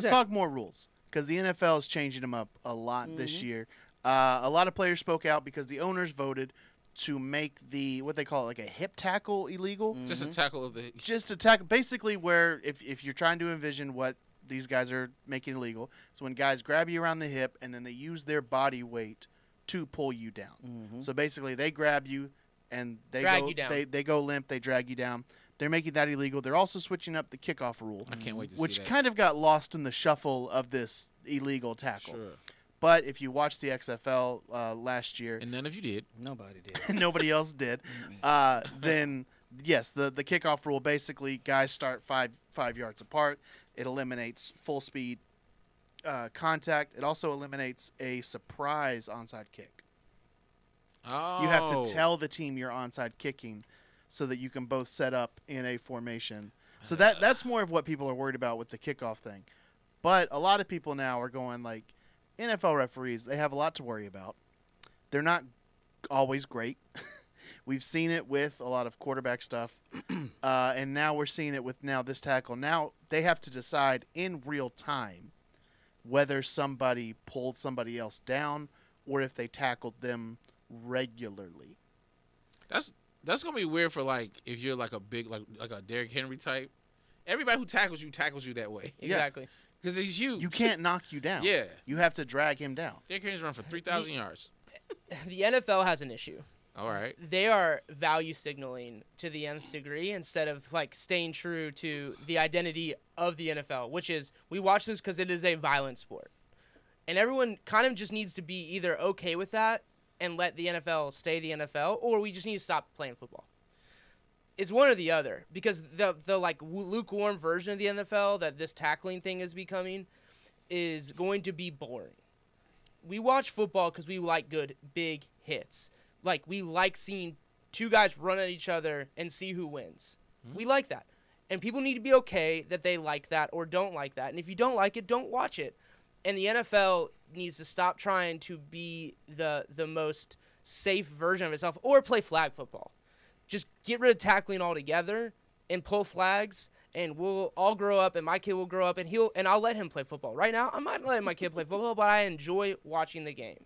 Let's talk more rules because the NFL is changing them up a lot this year. A lot of players spoke out because the owners voted to make what they call it, like a hip tackle illegal. Just a tackle of the. Just a tackle, basically where if you're trying to envision what these guys are making illegal, so when guys grab you around the hip and then they use their body weight to pull you down. So basically, they grab you and they go limp, they drag you down. They're making that illegal. They're also switching up the kickoff rule. I can't wait to see which that. kind of got lost in the shuffle of this illegal tackle. Sure. But if you watched the XFL last year, And none of you did. Nobody did. and nobody else did, then yes, the kickoff rule basically guys start five yards apart. It eliminates full speed contact. It also eliminates a surprise onside kick. Oh. You have to tell the team you're onside kicking so that you can both set up in a formation. So that's more of what people are worried about with the kickoff thing. But a lot of people now are going like, NFL referees, they have a lot to worry about. They're not always great. We've seen it with a lot of quarterback stuff. And now we're seeing it with this tackle. Now they have to decide in real time whether somebody pulled somebody else down or if they tackled them regularly. That's gonna be weird for like if you're like a big like a Derrick Henry type. Everybody who tackles you that way Exactly. because he's huge. You can't knock you down. Yeah. You have to drag him down. Derrick Henry's run for 3,000 yards. The NFL has an issue. All right. They are value signaling to the nth degree instead of like staying true to the identity of the NFL, which is we watch this because it is a violent sport. And everyone kind of just needs to be either okay with that and let the NFL stay the NFL, or we just need to stop playing football. It's one or the other, because the like lukewarm version of the NFL that this tackling thing is becoming is going to be boring. We watch football because we like good big hits. Like we like seeing two guys run at each other and see who wins. We like that. And people need to be okay that they like that or don't like that. And if you don't like it, don't watch it. And the NFL needs to stop trying to be the most safe version of itself or play flag football. Just get rid of tackling altogether and pull flags, and we'll all grow up, and my kid will grow up, and I'll let him play football. Right now, I'm not letting my kid play football, but I enjoy watching the game.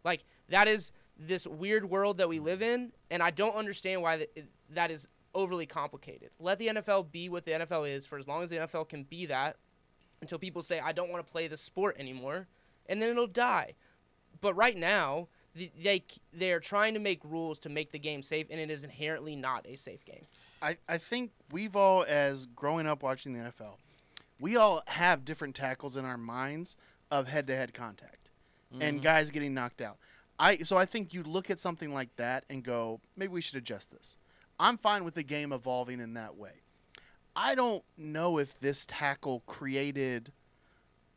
Like, that is this weird world that we live in, and I don't understand why that is overly complicated. Let the NFL be what the NFL is for as long as the NFL can be that until people say, I don't want to play the sport anymore, and then it'll die. But right now, they are trying to make rules to make the game safe, and it is inherently not a safe game. I think we've all, as growing up watching the NFL, we all have different tackles in our minds of head-to-head contact and guys getting knocked out. So I think you look at something like that and go, maybe we should adjust this. I'm fine with the game evolving in that way. I don't know if this tackle created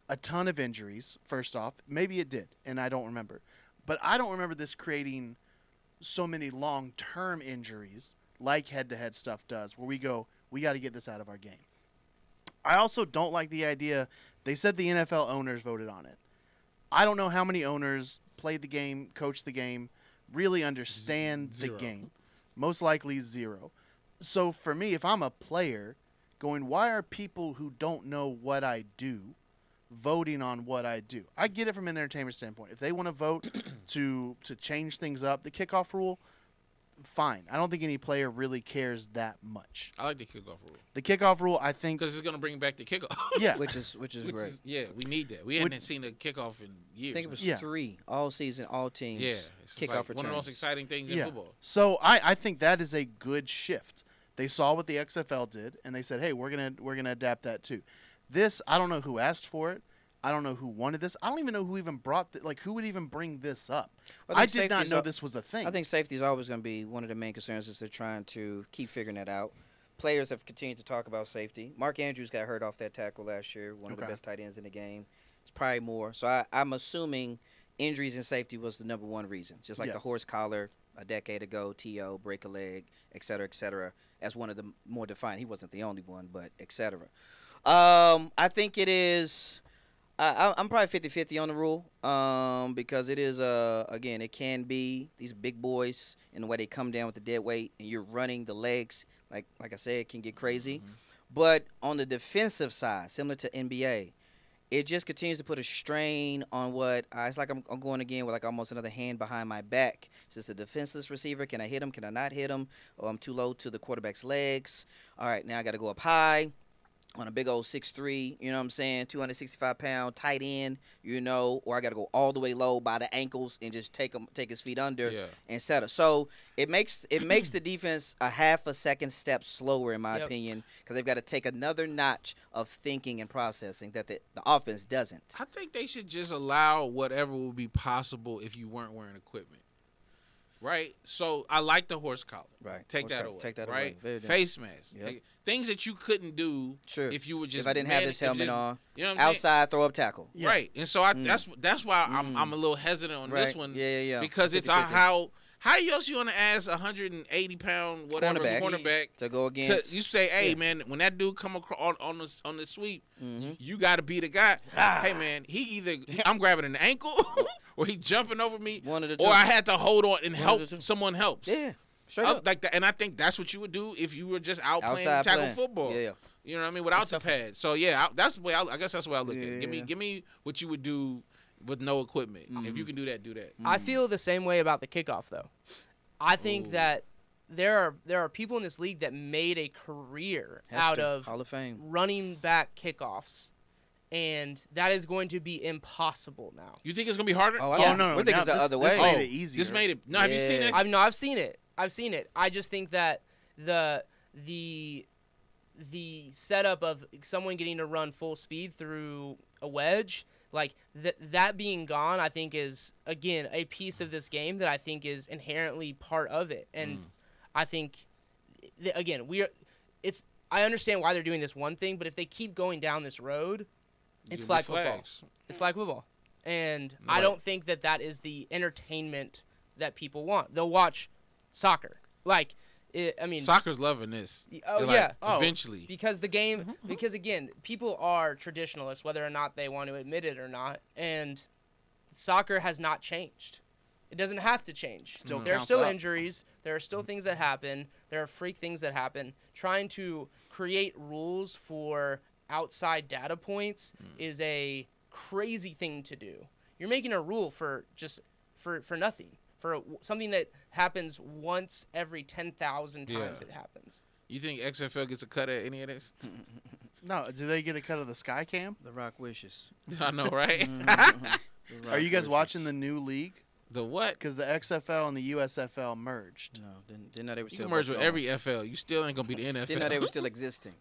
a ton of injuries, first off. Maybe it did, and I don't remember. But I don't remember this creating so many long-term injuries like head-to-head stuff does, where we go, we got to get this out of our game. I also don't like the idea, they said the NFL owners voted on it. I don't know how many owners played the game, coached the game, really understand the game. Most likely 0. So for me, if I'm a player going, why are people who don't know what I do voting on what I do? I get it from an entertainment standpoint. If they want to vote to change things up, the kickoff rule, fine. I don't think any player really cares that much. I like the kickoff rule. The kickoff rule, I think, Because it's going to bring back the kickoff. yeah, Which is great. Yeah, we need that. We hadn't seen a kickoff in years. I think it was Yeah. 3 all season, all teams. Yeah. It's Kickoff like returns. one of the most exciting things in yeah. football. So I think that is a good shift. They saw what the XFL did, and they said, hey, we're gonna adapt that too. This, I don't know who asked for it. I don't know who wanted this. I don't even know who even brought who would even bring this up. Well, I did not know this was a thing. I think safety is always going to be one of the main concerns as they're trying to keep figuring that out. Players have continued to talk about safety. Mark Andrews got hurt off that tackle last year, one of the best tight ends in the game. It's probably more. So I'm assuming injuries and safety was the number one reason, just like the horse collar a decade ago, TO, break a leg, et cetera, as one of the more defined. He wasn't the only one, but et cetera. I think it is I'm probably 50-50 on the rule because it is, again, it can be these big boys in the way they come down with the dead weight and you're running the legs. Like I said, it can get crazy. But on the defensive side, similar to NBA, it just continues to put a strain on what it's like. I'm going again with like almost another hand behind my back. Is this a defenseless receiver? Can I hit him? Can I not hit him? Or I'm too low to the quarterback's legs. All right, now I got to go up high on a big old 6'3", you know what I'm saying, 265-pound tight end, you know, or I got to go all the way low by the ankles and just take his feet under and settle. So it makes the defense a half a second step slower, in my opinion, because they've got to take another notch of thinking and processing that the offense doesn't. I think they should just allow whatever would be possible if you weren't wearing equipment. Right? So I like the horse collar. Right. Take that away. Take that right? away. Face mask. Yep. Things that you couldn't do if you were just if I didn't have this helmet on. You know what I'm outside throw up tackle. Yeah. Right. And so that's why I'm a little hesitant on this one. Yeah. Because it's how else you want to ask 180-pound whatever cornerback to go against? You say, hey man, when that dude come across on the sweep, you got to be the guy. Hey man, he either I'm grabbing an ankle or he jumping over me, one of the two. Or I had to hold on and help someone helps. Yeah, straight up. Like that, and I think that's what you would do if you were just playing tackle football. Yeah. You know what I mean? Without the pads. So yeah, that's the way I guess that's the way I look at it. Give me what you would do with no equipment. If you can do that, do that. I feel the same way about the kickoff, though. I think that there are people in this league that made a career out of Hall of Fame running back kickoffs, and that is going to be impossible now. You think it's gonna be harder? No. We think it's the other way. This made it easier. This made it. No, have you seen it? I've seen it. I've seen it. I just think that the setup of someone getting to run full speed through a wedge, like that being gone, I think is again a piece of this game that I think is inherently part of it. And I think again I understand why they're doing this one thing, but if they keep going down this road, it's flag football. It's flag football, and I don't think that is the entertainment that people want. They'll watch soccer, soccer's loving this. Eventually, because the game, because again, people are traditionalists, whether or not they want to admit it or not, and soccer has not changed. It doesn't have to change. There are still injuries. There are still things that happen. There are freak things that happen. Trying to create rules for outside data points is a crazy thing to do. You're making a rule for nothing. For something that happens once every 10,000 times it happens. You think XFL gets a cut at any of this? No. Do they get a cut of the sky cam? The Rock wishes. I know, right? Are you guys watching the new league? The what? Because the XFL and the USFL merged. No, didn't know they were You still can merge with going. every FL. You still ain't gonna be the NFL. Didn't know they were still existing.